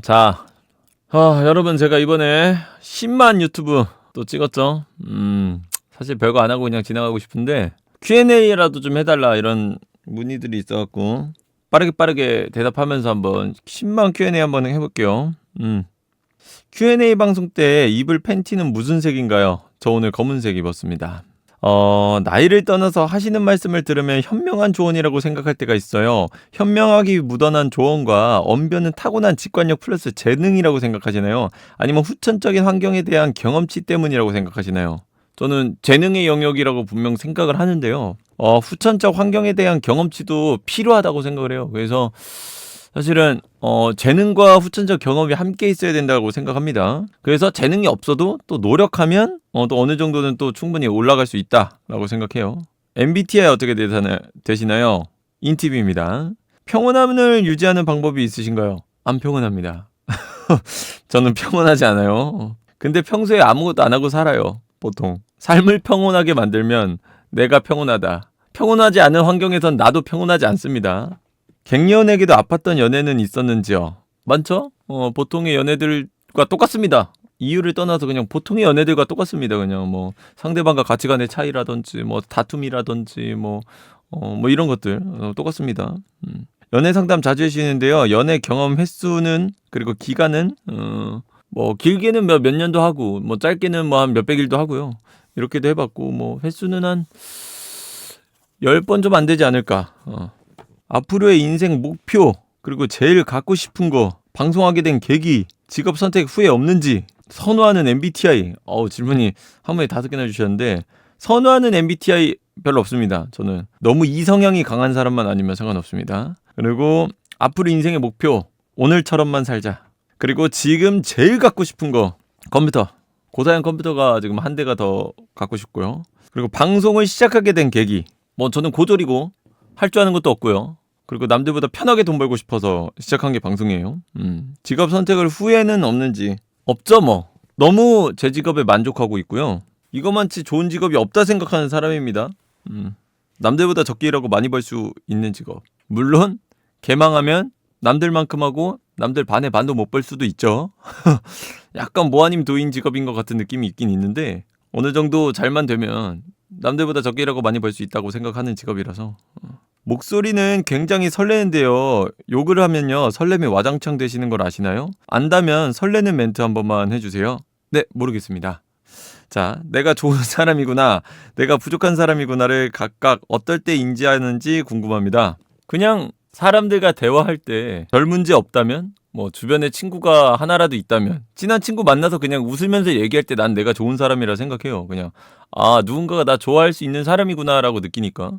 자, 여러분 제가 이번에 10만 유튜브 또 찍었죠. 사실 별거 안 하고 그냥 지나가고 싶은데 Q&A라도 좀 해달라 이런 문의들이 있어갖고 빠르게 대답하면서 한번 10만 Q&A 한번 해볼게요. Q&A 방송 때 입을 팬티는 무슨 색인가요? 저 오늘 검은색 입었습니다. 나이를 떠나서 하시는 말씀을 들으면 현명한 조언이라고 생각할 때가 있어요. 현명하기 묻어난 조언과 언변은 타고난 직관력 플러스 재능이라고 생각하시나요? 아니면 후천적인 환경에 대한 경험치 때문이라고 생각하시나요? 저는 재능의 영역이라고 분명 생각을 하는데요. 후천적 환경에 대한 경험치도 필요하다고 생각을 해요. 그래서 사실은 재능과 후천적 경험이 함께 있어야 된다고 생각합니다. 그래서 재능이 없어도 또 노력하면 또 어느 정도는 또 충분히 올라갈 수 있다라고 생각해요. MBTI 어떻게 되시나요? 인팁입니다. 평온함을 유지하는 방법이 있으신가요? 안 평온합니다. 저는 평온하지 않아요. 근데 평소에 아무것도 안 하고 살아요. 보통 삶을 평온하게 만들면 내가 평온하다. 평온하지 않은 환경에선 나도 평온하지 않습니다. 갱년에게도 아팠던 연애는 있었는지요? 많죠? 보통의 연애들과 똑같습니다. 이유를 떠나서 그냥 보통의 연애들과 똑같습니다. 그냥 뭐 상대방과 가치관의 차이라든지 뭐 다툼이라든지 뭐 이런 것들 똑같습니다. 연애 상담 자주 해주시는데요. 연애 경험 횟수는 그리고 기간은 뭐 길게는 몇 년도 하고 뭐 짧게는 뭐 한 몇백 일도 하고요. 이렇게도 해봤고 뭐 횟수는 한 10번 좀 안 되지 않을까. 앞으로의 인생 목표, 그리고 제일 갖고 싶은 거, 방송하게 된 계기, 직업 선택 후회 없는지, 선호하는 MBTI. 질문이 한 번에 5개나 주셨는데, 선호하는 MBTI 별로 없습니다. 저는 너무 이성향이 강한 사람만 아니면 상관없습니다. 그리고 앞으로 인생의 목표, 오늘처럼만 살자. 그리고 지금 제일 갖고 싶은 거, 컴퓨터. 고사양 컴퓨터가 지금 한 대가 더 갖고 싶고요. 그리고 방송을 시작하게 된 계기. 뭐 저는 고졸이고 할 줄 아는 것도 없고요. 그리고 남들보다 편하게 돈 벌고 싶어서 시작한 게 방송이에요. 직업 선택을 후회는 없는지. 없죠 뭐. 너무 제 직업에 만족하고 있고요. 이것만치 좋은 직업이 없다 생각하는 사람입니다. 남들보다 적게 일하고 많이 벌 수 있는 직업. 물론 개망하면 남들만큼 하고 남들 반의 반도 못 벌 수도 있죠. 약간 모아님 도인 직업인 것 같은 느낌이 있긴 있는데 어느 정도 잘만 되면 남들보다 적게 일하고 많이 벌 수 있다고 생각하는 직업이라서. 목소리는 굉장히 설레는데요. 욕을 하면요 설렘이 와장창 되시는 걸 아시나요? 안다면 설레는 멘트 한 번만 해주세요. 네, 모르겠습니다. 자, 내가 좋은 사람이구나, 내가 부족한 사람이구나를 각각 어떨 때 인지하는지 궁금합니다. 그냥 사람들과 대화할 때 별 문제 없다면, 뭐 주변에 친구가 하나라도 있다면, 친한 친구 만나서 그냥 웃으면서 얘기할 때 난 내가 좋은 사람이라 생각해요. 그냥 누군가가 나 좋아할 수 있는 사람이구나라고 느끼니까.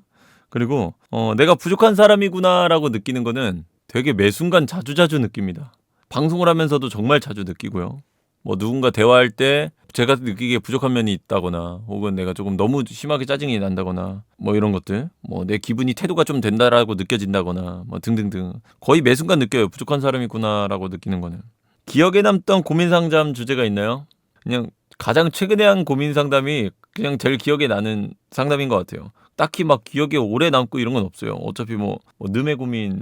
그리고 내가 부족한 사람이구나라고 느끼는 거는 되게 매 순간 자주자주 느낍니다. 방송을 하면서도 정말 자주 느끼고요. 뭐 누군가 대화할 때 제가 느끼기에 부족한 면이 있다거나 혹은 내가 조금 너무 심하게 짜증이 난다거나 뭐 이런 것들, 뭐 내 기분이 태도가 좀 된다라고 느껴진다거나 뭐 등등등 거의 매 순간 느껴요. 부족한 사람이구나라고 느끼는 거는. 기억에 남던 고민 상담 주제가 있나요? 그냥 가장 최근에 한 고민 상담이 그냥 제일 기억에 나는 상담인 것 같아요. 딱히 막 기억에 오래 남고 이런 건 없어요. 어차피 뭐 남의 고민,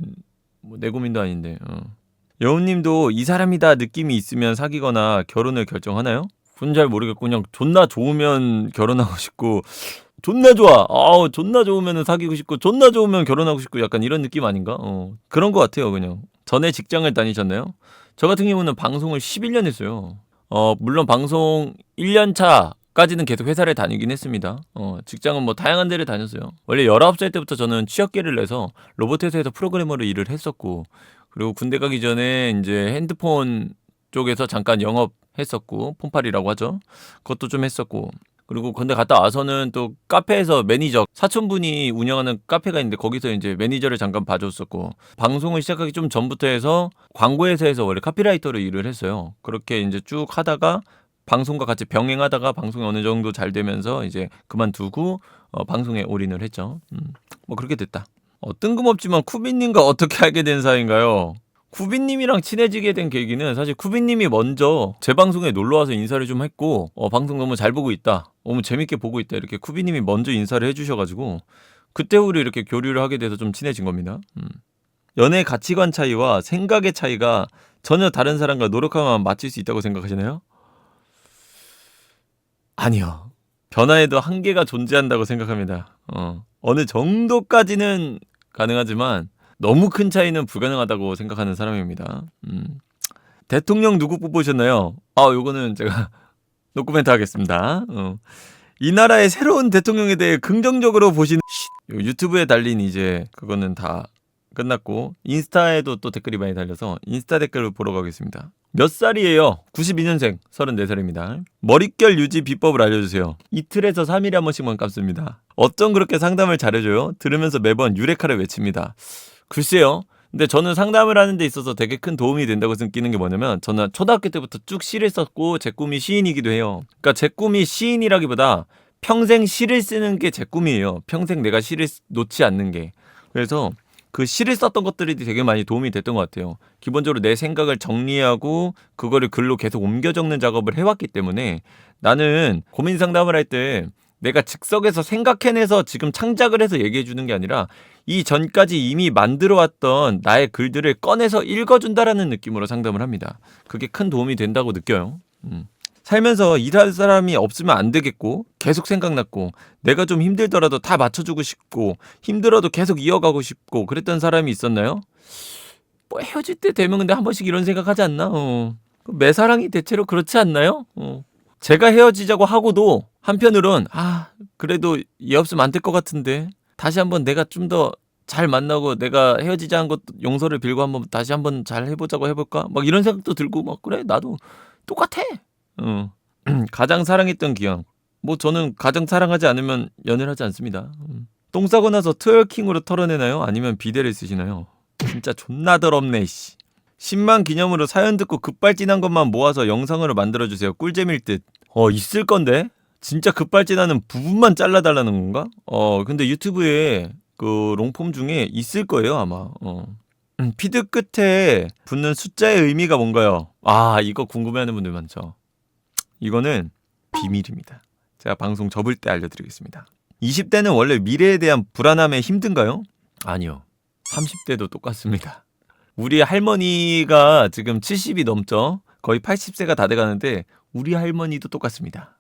뭐 내 고민도 아닌데. 여우님도 이 사람이다 느낌이 있으면 사귀거나 결혼을 결정하나요? 그건 잘 모르겠고 그냥 존나 좋으면 결혼하고 싶고, 존나 좋아, 존나 좋으면 사귀고 싶고, 존나 좋으면 결혼하고 싶고, 약간 이런 느낌 아닌가? 그런 것 같아요. 그냥 전에 직장을 다니셨나요? 저 같은 경우는 방송을 11년 했어요. 물론 방송 1년 차까지는 계속 회사를 다니긴 했습니다. 직장은 뭐 다양한 데를 다녔어요. 원래 19살 때부터 저는 취업계를 내서 로봇 회사에서 프로그래머로 일을 했었고, 그리고 군대 가기 전에 이제 핸드폰 쪽에서 잠깐 영업했었고, 폰팔이라고 하죠. 그것도 좀 했었고, 그리고 군대 갔다 와서는 또 카페에서 매니저, 사촌분이 운영하는 카페가 있는데 거기서 이제 매니저를 잠깐 봐줬었고, 방송을 시작하기 좀 전부터 해서 광고회사에서 원래 카피라이터로 일을 했어요. 그렇게 이제 쭉 하다가 방송과 같이 병행하다가 방송이 어느 정도 잘 되면서 이제 그만두고 방송에 올인을 했죠. 뭐 그렇게 됐다. 뜬금없지만 쿠비님과 어떻게 알게 된 사이인가요? 쿠비님이랑 친해지게 된 계기는 사실 쿠비님이 먼저 제 방송에 놀러와서 인사를 좀 했고, 방송 너무 잘 보고 있다, 너무 재밌게 보고 있다, 이렇게 쿠비님이 먼저 인사를 해주셔가지고 그때 우리 이렇게 교류를 하게 돼서 좀 친해진 겁니다. 연애 가치관 차이와 생각의 차이가 전혀 다른 사람과 노력하면 맞출 수 있다고 생각하시나요? 아니요. 변화에도 한계가 존재한다고 생각합니다. 어느 정도까지는 가능하지만 너무 큰 차이는 불가능하다고 생각하는 사람입니다. 대통령 누구 뽑으셨나요? 요거는 제가 노코멘트 하겠습니다. 이 나라의 새로운 대통령에 대해 긍정적으로 보시는 유튜브에 달린 이제 그거는 다 끝났고 인스타에도 또 댓글이 많이 달려서 인스타 댓글을 보러 가겠습니다. 몇 살이에요? 92년생 34살입니다. 머릿결 유지 비법을 알려주세요. 이틀에서 3일에 한 번씩만 감습니다. 어쩜 그렇게 상담을 잘해줘요? 들으면서 매번 유레카를 외칩니다. 글쎄요. 근데 저는 상담을 하는 데 있어서 되게 큰 도움이 된다고 느끼는 게 뭐냐면 저는 초등학교 때부터 쭉 시를 썼고 제 꿈이 시인이기도 해요. 그러니까 제 꿈이 시인이라기보다 평생 시를 쓰는 게 제 꿈이에요. 평생 내가 시를 놓지 않는 게. 그래서 그 시를 썼던 것들이 되게 많이 도움이 됐던 것 같아요. 기본적으로 내 생각을 정리하고 그거를 글로 계속 옮겨 적는 작업을 해왔기 때문에 나는 고민 상담을 할 때 내가 즉석에서 생각해내서 지금 창작을 해서 얘기해 주는 게 아니라 이 전까지 이미 만들어왔던 나의 글들을 꺼내서 읽어준다라는 느낌으로 상담을 합니다. 그게 큰 도움이 된다고 느껴요. 살면서 일할 사람이 없으면 안 되겠고 계속 생각났고 내가 좀 힘들더라도 다 맞춰주고 싶고 힘들어도 계속 이어가고 싶고 그랬던 사람이 있었나요? 뭐 헤어질 때 되면 근데 한 번씩 이런 생각하지 않나? 매 사랑이 대체로 그렇지 않나요? 제가 헤어지자고 하고도 한편으론 그래도 얘 없으면 안 될 것 같은데 다시 한번 내가 좀 더 잘 만나고 내가 헤어지자 한 것 용서를 빌고 한번 다시 한번 잘 해보자고 해볼까? 막 이런 생각도 들고 막 그래 나도 똑같아. 가장 사랑했던 기억. 뭐 저는 가장 사랑하지 않으면 연애를 하지 않습니다. 똥 싸고 나서 트월킹으로 털어내나요? 아니면 비데를 쓰시나요? 진짜 존나 더럽네 씨. 10만 기념으로 사연 듣고 급발진한 것만 모아서 영상으로 만들어주세요. 꿀잼일 듯. 있을 건데? 진짜 급발진하는 부분만 잘라달라는 건가? 근데 유튜브에 그 롱폼 중에 있을 거예요 아마. 피드 끝에 붙는 숫자의 의미가 뭔가요? 이거 궁금해하는 분들 많죠. 이거는 비밀입니다. 제가 방송 접을 때 알려드리겠습니다. 20대는 원래 미래에 대한 불안함에 힘든가요? 아니요. 30대도 똑같습니다. 우리 할머니가 지금 70이 넘죠? 거의 80세가 다 돼가는데 우리 할머니도 똑같습니다.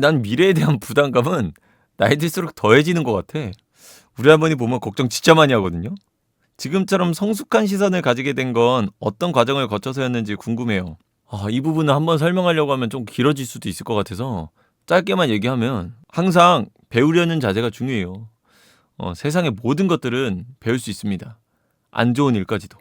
난 미래에 대한 부담감은 나이 들수록 더해지는 것 같아. 우리 할머니 보면 걱정 진짜 많이 하거든요. 지금처럼 성숙한 시선을 가지게 된 건 어떤 과정을 거쳐서였는지 궁금해요. 이 부분을 한번 설명하려고 하면 좀 길어질 수도 있을 것 같아서 짧게만 얘기하면 항상 배우려는 자세가 중요해요. 세상의 모든 것들은 배울 수 있습니다. 안 좋은 일까지도.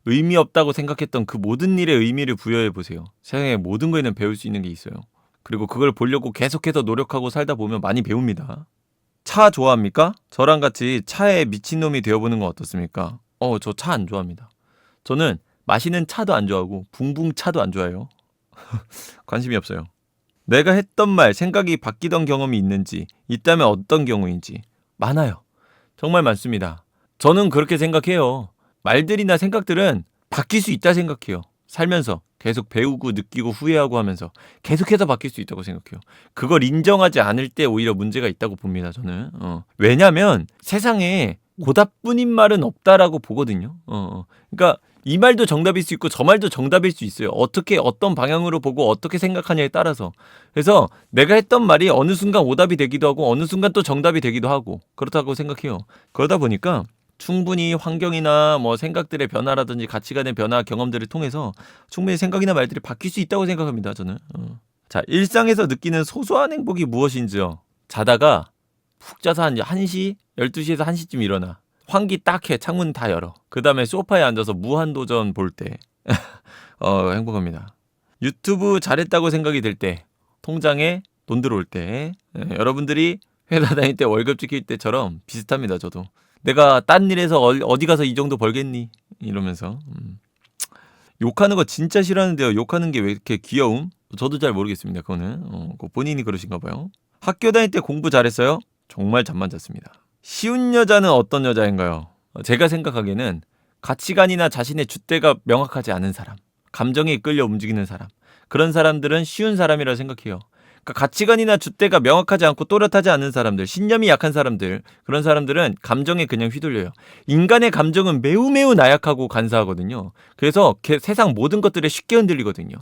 의미 없다고 생각했던 그 모든 일에 의미를 부여해 보세요. 세상의 모든 거에는 배울 수 있는 게 있어요. 그리고 그걸 보려고 계속해서 노력하고 살다 보면 많이 배웁니다. 차 좋아합니까? 저랑 같이 차에 미친놈이 되어보는 건 어떻습니까? 저 차 안 좋아합니다. 저는 마시는 차도 안 좋아하고 붕붕 차도 안 좋아해요. 관심이 없어요. 내가 했던 말, 생각이 바뀌던 경험이 있는지, 있다면 어떤 경우인지 많아요. 정말 많습니다. 저는 그렇게 생각해요. 말들이나 생각들은 바뀔 수 있다 생각해요. 살면서 계속 배우고 느끼고 후회하고 하면서 계속해서 바뀔 수 있다고 생각해요. 그걸 인정하지 않을 때 오히려 문제가 있다고 봅니다. 저는. 왜냐면 세상에 고답뿐인 말은 없다라고 보거든요. 그러니까 이 말도 정답일 수 있고 저 말도 정답일 수 있어요. 어떻게 어떤 방향으로 보고 어떻게 생각하냐에 따라서. 그래서 내가 했던 말이 어느 순간 오답이 되기도 하고 어느 순간 또 정답이 되기도 하고 그렇다고 생각해요. 그러다 보니까 충분히 환경이나 뭐 생각들의 변화라든지 가치관의 변화 경험들을 통해서 충분히 생각이나 말들이 바뀔 수 있다고 생각합니다. 저는. 자, 일상에서 느끼는 소소한 행복이 무엇인지요? 자다가 푹 자서 한 1시, 12시에서 1시쯤 일어나. 환기 딱 해. 창문 다 열어. 그 다음에 소파에 앉아서 무한도전 볼 때. 행복합니다. 유튜브 잘했다고 생각이 들 때. 통장에 돈 들어올 때. 여러분들이 회사 다닐 때 월급 찍힐 때처럼 비슷합니다. 저도. 내가 딴 일에서 어디 가서 이 정도 벌겠니? 이러면서. 욕하는 거 진짜 싫어하는데요. 욕하는 게 왜 이렇게 귀여움? 저도 잘 모르겠습니다. 그거는. 본인이 그러신가 봐요. 학교 다닐 때 공부 잘했어요? 정말 잠만 잤습니다. 쉬운 여자는 어떤 여자인가요? 제가 생각하기에는 가치관이나 자신의 줏대가 명확하지 않은 사람, 감정에 이끌려 움직이는 사람, 그런 사람들은 쉬운 사람이라 생각해요. 그러니까 가치관이나 줏대가 명확하지 않고 또렷하지 않은 사람들, 신념이 약한 사람들, 그런 사람들은 감정에 그냥 휘둘려요. 인간의 감정은 매우 매우 나약하고 간사하거든요. 그래서 세상 모든 것들에 쉽게 흔들리거든요.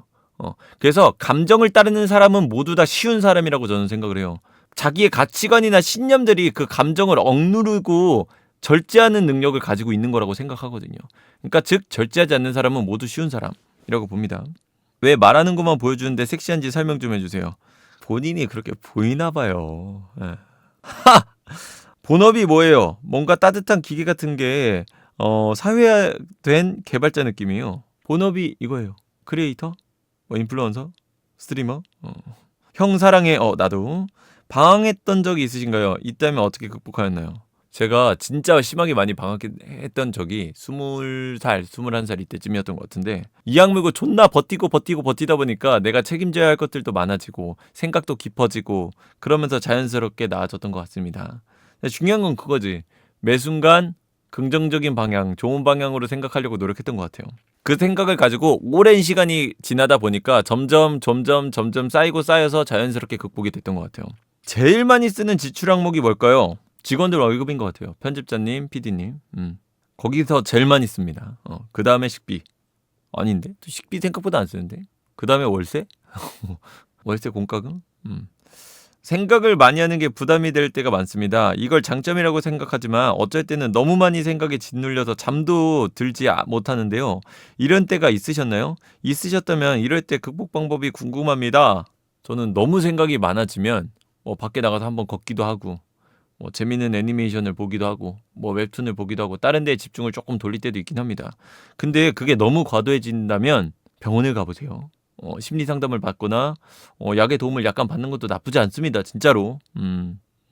그래서 감정을 따르는 사람은 모두 다 쉬운 사람이라고 저는 생각을 해요. 자기의 가치관이나 신념들이 그 감정을 억누르고 절제하는 능력을 가지고 있는 거라고 생각하거든요. 그러니까 즉 절제하지 않는 사람은 모두 쉬운 사람이라고 봅니다. 왜 말하는 것만 보여주는데 섹시한지 설명 좀 해주세요. 본인이 그렇게 보이나 봐요. 네. 본업이 뭐예요? 뭔가 따뜻한 기계 같은 게 사회화된 개발자 느낌이에요. 본업이 이거예요. 크리에이터? 인플루언서? 스트리머? 형 사랑해. 나도. 방황했던 적이 있으신가요? 있다면 어떻게 극복하였나요? 제가 진짜 심하게 많이 방황했던 적이 20살, 21살 이때쯤이었던 것 같은데 이 악물고 존나 버티다 보니까 내가 책임져야 할 것들도 많아지고 생각도 깊어지고 그러면서 자연스럽게 나아졌던 것 같습니다. 중요한 건 그거지. 매 순간 긍정적인 방향, 좋은 방향으로 생각하려고 노력했던 것 같아요. 그 생각을 가지고 오랜 시간이 지나다 보니까 점점 쌓여서 자연스럽게 극복이 됐던 것 같아요. 제일 많이 쓰는 지출 항목이 뭘까요? 직원들 월급인 것 같아요. 편집자님, PD님. 거기서 제일 많이 씁니다. 그 다음에 식비. 아닌데? 또 식비 생각보다 안 쓰는데? 그 다음에 월세? 월세 공과금? 생각을 많이 하는 게 부담이 될 때가 많습니다. 이걸 장점이라고 생각하지만 어쩔 때는 너무 많이 생각에 짓눌려서 잠도 들지 못하는데요. 이런 때가 있으셨나요? 있으셨다면 이럴 때 극복 방법이 궁금합니다. 저는 너무 생각이 많아지면 밖에 나가서 한번 걷기도 하고 재밌는 애니메이션을 보기도 하고 웹툰을 보기도 하고 다른 데에 집중을 조금 돌릴 때도 있긴 합니다. 근데 그게 너무 과도해진다면 병원을 가보세요. 심리 상담을 받거나 약의 도움을 약간 받는 것도 나쁘지 않습니다. 진짜로.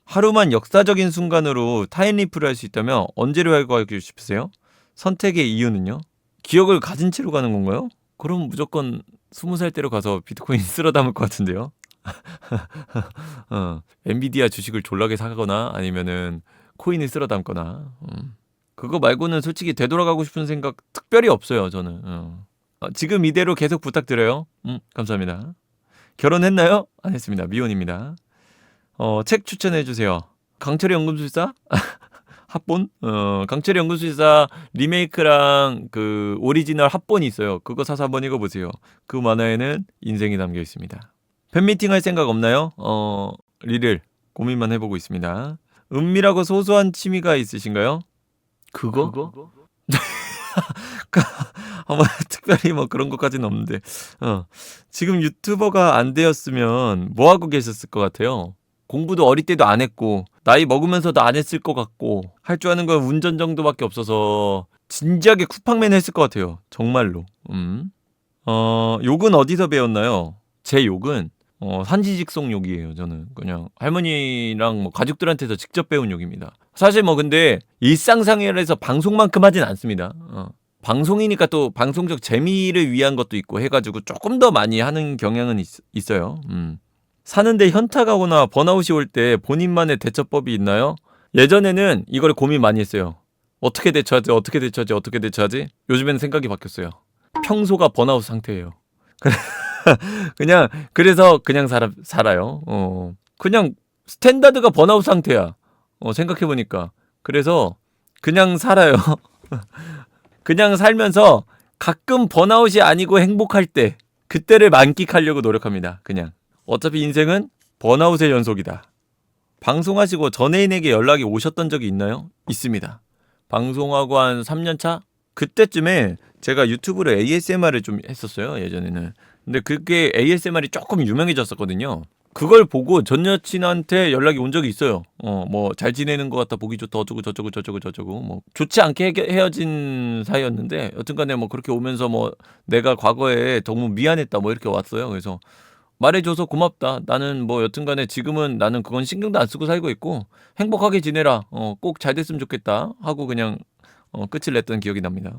하루만 역사적인 순간으로 타임리프를 할 수 있다면 언제로 하고 싶으세요? 선택의 이유는요? 기억을 가진 채로 가는 건가요? 그럼 무조건 20살 때로 가서 비트코인 쓸어 담을 것 같은데요. 엔비디아 주식을 졸라게 사거나 아니면은 코인을 쓸어 담거나 그거 말고는 솔직히 되돌아가고 싶은 생각 특별히 없어요. 저는 지금 이대로 계속 부탁드려요. 감사합니다. 결혼했나요? 안 했습니다. 미혼입니다. 책 추천해주세요. 강철의 연금술사? 합본? 강철의 연금술사 리메이크랑 그 오리지널 합본이 있어요. 그거 사서 한번 읽어보세요. 그 만화에는 인생이 담겨 있습니다. 팬미팅 할 생각 없나요? 리를 고민만 해보고 있습니다. 은밀하고 소소한 취미가 있으신가요? 그거? 특별히 그런 것까지는 없는데 지금 유튜버가 안 되었으면 뭐 하고 계셨을 것 같아요? 공부도 어릴 때도 안 했고 나이 먹으면서도 안 했을 것 같고 할 줄 아는 건 운전 정도밖에 없어서 진지하게 쿠팡맨 했을 것 같아요. 정말로. 욕은 어디서 배웠나요? 제 욕은 산지직송 욕이에요. 저는 그냥 할머니랑 가족들한테서 직접 배운 욕입니다. 사실 근데 일상생활에서 방송만큼 하진 않습니다. 방송이니까 또 방송적 재미를 위한 것도 있고 해가지고 조금 더 많이 하는 경향은 있어요. 사는데 현타가 오거나 번아웃이 올 때 본인만의 대처법이 있나요? 예전에는 이걸 고민 많이 했어요. 어떻게 대처하지? 요즘에는 생각이 바뀌었어요. 평소가 번아웃 상태예요. 그래서 그냥 살아요. 그냥 스탠다드가 번아웃 상태야. 생각해보니까. 그래서 그냥 살아요. 그냥 살면서 가끔 번아웃이 아니고 행복할 때 그때를 만끽하려고 노력합니다. 그냥. 어차피 인생은 번아웃의 연속이다. 방송하시고 전 애인에게 연락이 오셨던 적이 있나요? 있습니다. 방송하고 한 3년차? 그때쯤에 제가 유튜브로 ASMR을 좀 했었어요. 예전에는. 근데 그게 ASMR이 조금 유명해졌었거든요. 그걸 보고 전 여친한테 연락이 온 적이 있어요. 잘 지내는 것 같다, 보기 좋다, 어쩌고 저쩌고 좋지 않게 헤어진 사이였는데 여튼간에 그렇게 오면서 내가 과거에 너무 미안했다 이렇게 왔어요. 그래서 말해줘서 고맙다. 나는 여튼간에 지금은 나는 그건 신경도 안 쓰고 살고 있고 행복하게 지내라. 꼭 잘 됐으면 좋겠다 하고 그냥 끝을 냈던 기억이 납니다.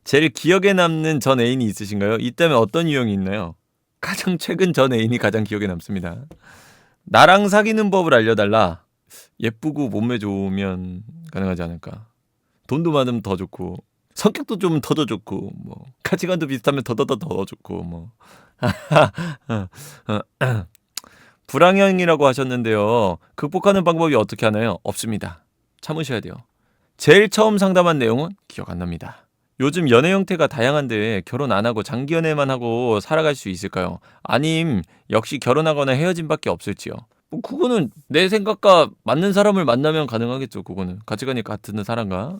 제일 기억에 남는 전 애인이 있으신가요? 있다면 어떤 유형이 있나요? 가장 최근 전 애인이 가장 기억에 남습니다. 나랑 사귀는 법을 알려달라. 예쁘고 몸매 좋으면 가능하지 않을까. 돈도 많으면 더 좋고 성격도 좀 더 좋고 가치관도 비슷하면 더 좋고 불황형이라고 하셨는데요. 극복하는 방법이 어떻게 하나요? 없습니다. 참으셔야 돼요. 제일 처음 상담한 내용은 기억 안 납니다. 요즘 연애 형태가 다양한데 결혼 안 하고 장기 연애만 하고 살아갈 수 있을까요? 아님 역시 결혼하거나 헤어짐밖에 없을지요? 뭐 그거는 내 생각과 맞는 사람을 만나면 가능하겠죠. 그거는 가치관이 같은 사람과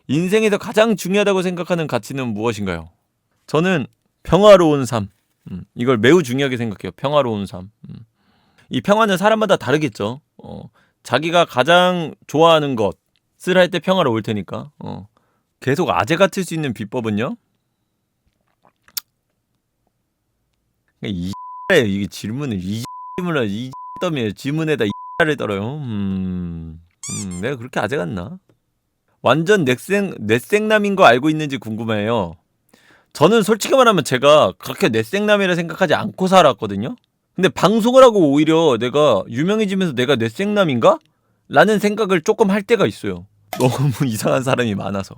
인생에서 가장 중요하다고 생각하는 가치는 무엇인가요? 저는 평화로운 삶. 이걸 매우 중요하게 생각해요. 평화로운 삶. 이 평화는 사람마다 다르겠죠. 자기가 가장 좋아하는 것을 할 때 평화로울 테니까. 계속 아재 같을 수 있는 비법은요? 이게 질문을 이 떠미에 질문에다 이를 떨어요. 내가 그렇게 아재 같나? 완전 넷생남인 거 알고 있는지 궁금해요. 저는 솔직히 말하면 제가 그렇게 넷생남이라 생각하지 않고 살았거든요. 근데 방송을 하고 오히려 내가 유명해지면서 내가 넷생남인가? 라는 생각을 조금 할 때가 있어요. 너무 이상한 사람이 많아서.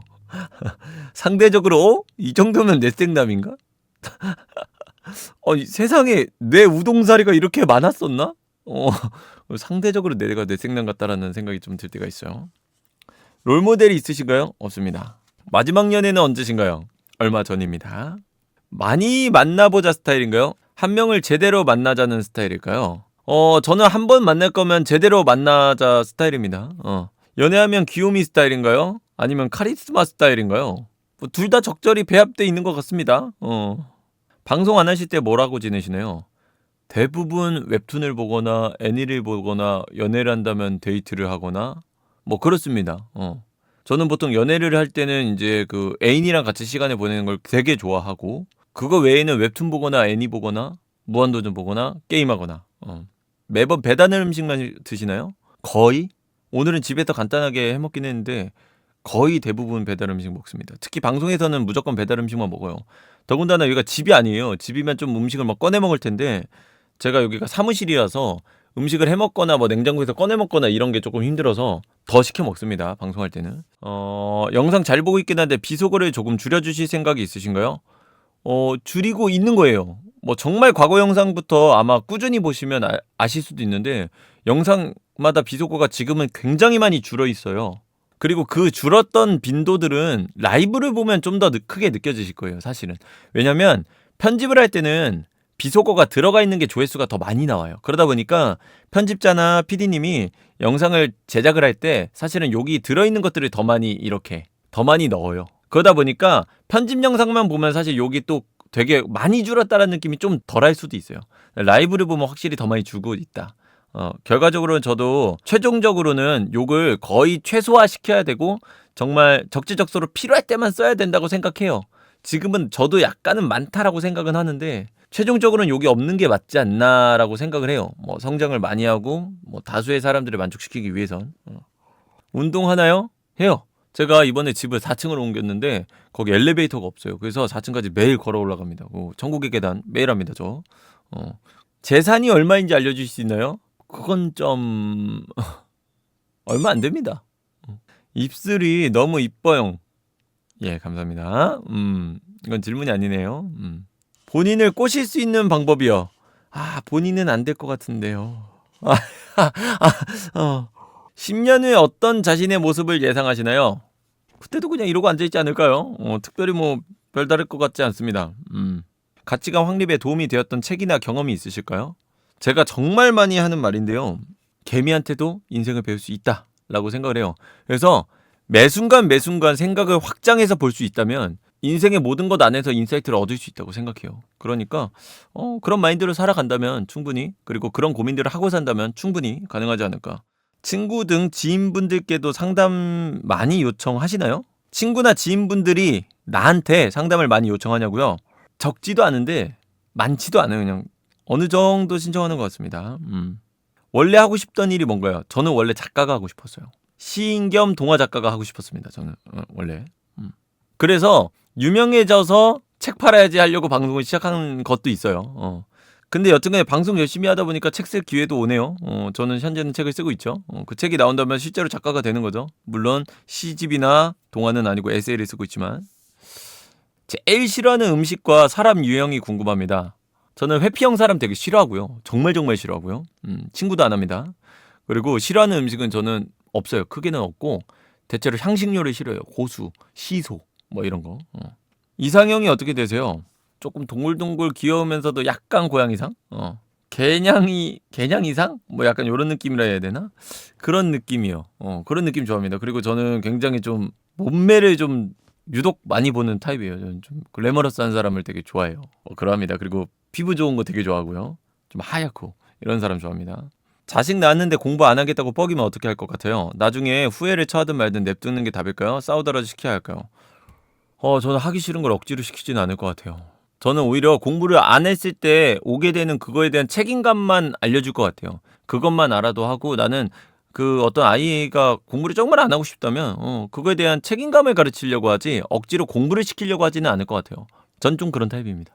상대적으로 이 정도면 넷생남인가? 세상에 내 우동사리가 이렇게 많았었나? 상대적으로 내가 넷생남 같다라는 생각이 좀 들 때가 있어요. 롤모델이 있으신가요? 없습니다. 마지막 연애는 언제신가요? 얼마 전입니다. 많이 만나보자 스타일인가요? 한 명을 제대로 만나자는 스타일일까요? 저는 한 번 만날 거면 제대로 만나자 스타일입니다. 연애하면 귀요미 스타일인가요? 아니면 카리스마 스타일인가요? 둘 다 적절히 배합되어 있는 것 같습니다. 방송 안 하실 때 뭐라고 지내시나요? 대부분 웹툰을 보거나 애니를 보거나 연애를 한다면 데이트를 하거나 뭐 그렇습니다. 저는 보통 연애를 할 때는 이제 그 애인이랑 같이 시간을 보내는 걸 되게 좋아하고 그거 외에는 웹툰 보거나 애니 보거나 무한도전 보거나 게임하거나 매번 배달 음식만 드시나요? 거의? 오늘은 집에서 간단하게 해먹긴 했는데 거의 대부분 배달 음식 먹습니다. 특히 방송에서는 무조건 배달 음식만 먹어요. 더군다나 여기가 집이 아니에요. 집이면 좀 음식을 막 꺼내 먹을 텐데 제가 여기가 사무실이라서 음식을 해 먹거나 뭐 냉장고에서 꺼내 먹거나 이런 게 조금 힘들어서 더 시켜 먹습니다. 방송할 때는. 영상 잘 보고 있긴 한데 비속어를 조금 줄여주실 생각이 있으신가요? 줄이고 있는 거예요. 뭐 정말 과거 영상부터 아마 꾸준히 보시면 아실 수도 있는데 영상마다 비속어가 지금은 굉장히 많이 줄어 있어요. 그리고 그 줄었던 빈도들은 라이브를 보면 좀 더 크게 느껴지실 거예요, 사실은. 왜냐면 편집을 할 때는 비속어가 들어가 있는 게 조회수가 더 많이 나와요. 그러다 보니까 편집자나 PD님이 영상을 제작을 할 때 사실은 여기 들어있는 것들을 더 많이 넣어요. 그러다 보니까 편집 영상만 보면 사실 여기 또 되게 많이 줄었다는 느낌이 좀 덜할 수도 있어요. 라이브를 보면 확실히 더 많이 줄고 있다. 결과적으로는 저도 최종적으로는 욕을 거의 최소화시켜야 되고 정말 적재적소로 필요할 때만 써야 된다고 생각해요. 지금은 저도 약간은 많다라고 생각은 하는데 최종적으로는 욕이 없는 게 맞지 않나라고 생각을 해요. 뭐 성장을 많이 하고 뭐 다수의 사람들을 만족시키기 위해선. 운동하나요? 해요. 제가 이번에 집을 4층으로 옮겼는데 거기 엘리베이터가 없어요. 그래서 4층까지 매일 걸어 올라갑니다. 천국의 계단 매일 합니다. 저. 재산이 얼마인지 알려주실 수 있나요? 그건 좀 얼마 안 됩니다. 입술이 너무 이뻐요. 예, 감사합니다. 이건 질문이 아니네요. 본인을 꼬실 수 있는 방법이요. 본인은 안 될 것 같은데요. 10년 후에 어떤 자신의 모습을 예상하시나요? 그때도 그냥 이러고 앉아있지 않을까요? 특별히 뭐 별다를 것 같지 않습니다. 가치관 확립에 도움이 되었던 책이나 경험이 있으실까요? 제가 정말 많이 하는 말인데요. 개미한테도 인생을 배울 수 있다 라고 생각을 해요. 그래서 매순간 생각을 확장해서 볼 수 있다면 인생의 모든 것 안에서 인사이트를 얻을 수 있다고 생각해요. 그러니까 그런 마인드로 살아간다면 충분히, 그리고 그런 고민들을 하고 산다면 충분히 가능하지 않을까. 친구 등 지인분들께도 상담 많이 요청하시나요? 친구나 지인분들이 나한테 상담을 많이 요청하냐고요? 적지도 않은데 많지도 않아요. 그냥 어느 정도 신청하는 것 같습니다. 원래 하고 싶던 일이 뭔가요? 저는 원래 작가가 하고 싶었어요. 시인 겸 동화 작가가 하고 싶었습니다. 저는 원래. 그래서 유명해져서 책 팔아야지 하려고 방송을 시작한 것도 있어요. 근데 여튼간에 방송 열심히 하다 보니까 책 쓸 기회도 오네요. 저는 현재는 책을 쓰고 있죠. 그 책이 나온다면 실제로 작가가 되는 거죠. 물론 시집이나 동화는 아니고 에세이를 쓰고 있지만. 제일 싫어하는 음식과 사람 유형이 궁금합니다. 저는 회피형 사람 되게 싫어하고요. 정말 싫어하고요. 친구도 안 합니다. 그리고 싫어하는 음식은 저는 없어요. 크게는 없고 대체로 향신료를 싫어해요. 고수, 시소 뭐 이런 거. 이상형이 어떻게 되세요? 조금 동글동글 귀여우면서도 약간 고양이상? 개냥 이상? 뭐 약간 요런 느낌이라 해야 되나? 그런 느낌이요. 그런 느낌 좋아합니다. 그리고 저는 굉장히 좀 몸매를 좀 유독 많이 보는 타입이에요. 저는 좀 글래머러스한 사람을 되게 좋아해요. 그러합니다. 그리고 피부 좋은 거 되게 좋아하고요. 좀 하얗고 이런 사람 좋아합니다. 자식 낳았는데 공부 안 하겠다고 뻐기면 어떻게 할 것 같아요? 나중에 후회를 처하든 말든 냅두는 게 답일까요? 싸우더라도 시켜야 할까요? 저는 하기 싫은 걸 억지로 시키지는 않을 것 같아요. 저는 오히려 공부를 안 했을 때 오게 되는 그거에 대한 책임감만 알려줄 것 같아요. 그것만 알아도 하고 나는 그 어떤 아이가 공부를 정말 안 하고 싶다면 그거에 대한 책임감을 가르치려고 하지 억지로 공부를 시키려고 하지는 않을 것 같아요. 전 좀 그런 타입입니다.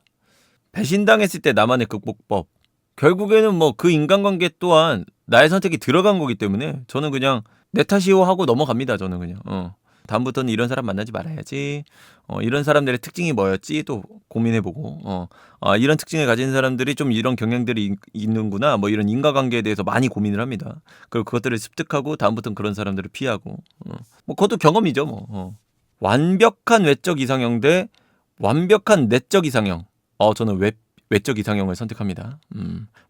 배신당했을 때 나만의 극복법. 결국에는 뭐 그 인간관계 또한 나의 선택이 들어간 거기 때문에 저는 그냥 내 탓이요 하고 넘어갑니다. 저는 그냥. 다음부터는 이런 사람 만나지 말아야지. 이런 사람들의 특징이 뭐였지? 또 고민해보고. 이런 특징을 가진 사람들이 좀 이런 경향들이 있는구나. 뭐 이런 인과관계에 대해서 많이 고민을 합니다. 그리고 그것들을 습득하고 다음부터는 그런 사람들을 피하고. 뭐 그것도 경험이죠. 뭐. 완벽한 외적 이상형 대 완벽한 내적 이상형. 저는 외적 이상형을 선택합니다.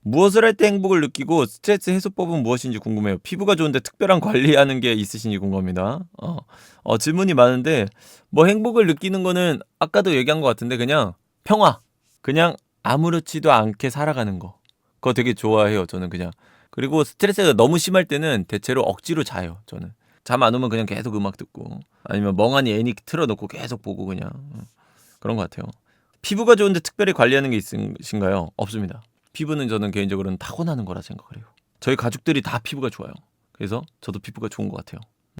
무엇을 할 때 행복을 느끼고 스트레스 해소법은 무엇인지 궁금해요. 피부가 좋은데 특별한 관리하는 게 있으신지 궁금합니다. 질문이 많은데 뭐 행복을 느끼는 거는 아까도 얘기한 것 같은데 그냥 평화. 그냥 아무렇지도 않게 살아가는 거. 그거 되게 좋아해요. 저는 그냥. 그리고 스트레스가 너무 심할 때는 대체로 억지로 자요. 저는. 잠 안 오면 그냥 계속 음악 듣고 아니면 멍하니 애니 틀어놓고 계속 보고 그냥 그런 것 같아요. 피부가 좋은데 특별히 관리하는 게 있으신가요? 없습니다. 피부는 저는 개인적으로는 타고나는 거라 생각을 해요. 저희 가족들이 다 피부가 좋아요. 그래서 저도 피부가 좋은 것 같아요.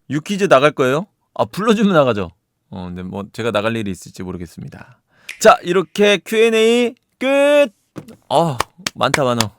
유퀴즈 나갈 거예요? 불러주면 나가죠. 근데 뭐 제가 나갈 일이 있을지 모르겠습니다. 자, 이렇게 Q&A 끝! 많다 많아.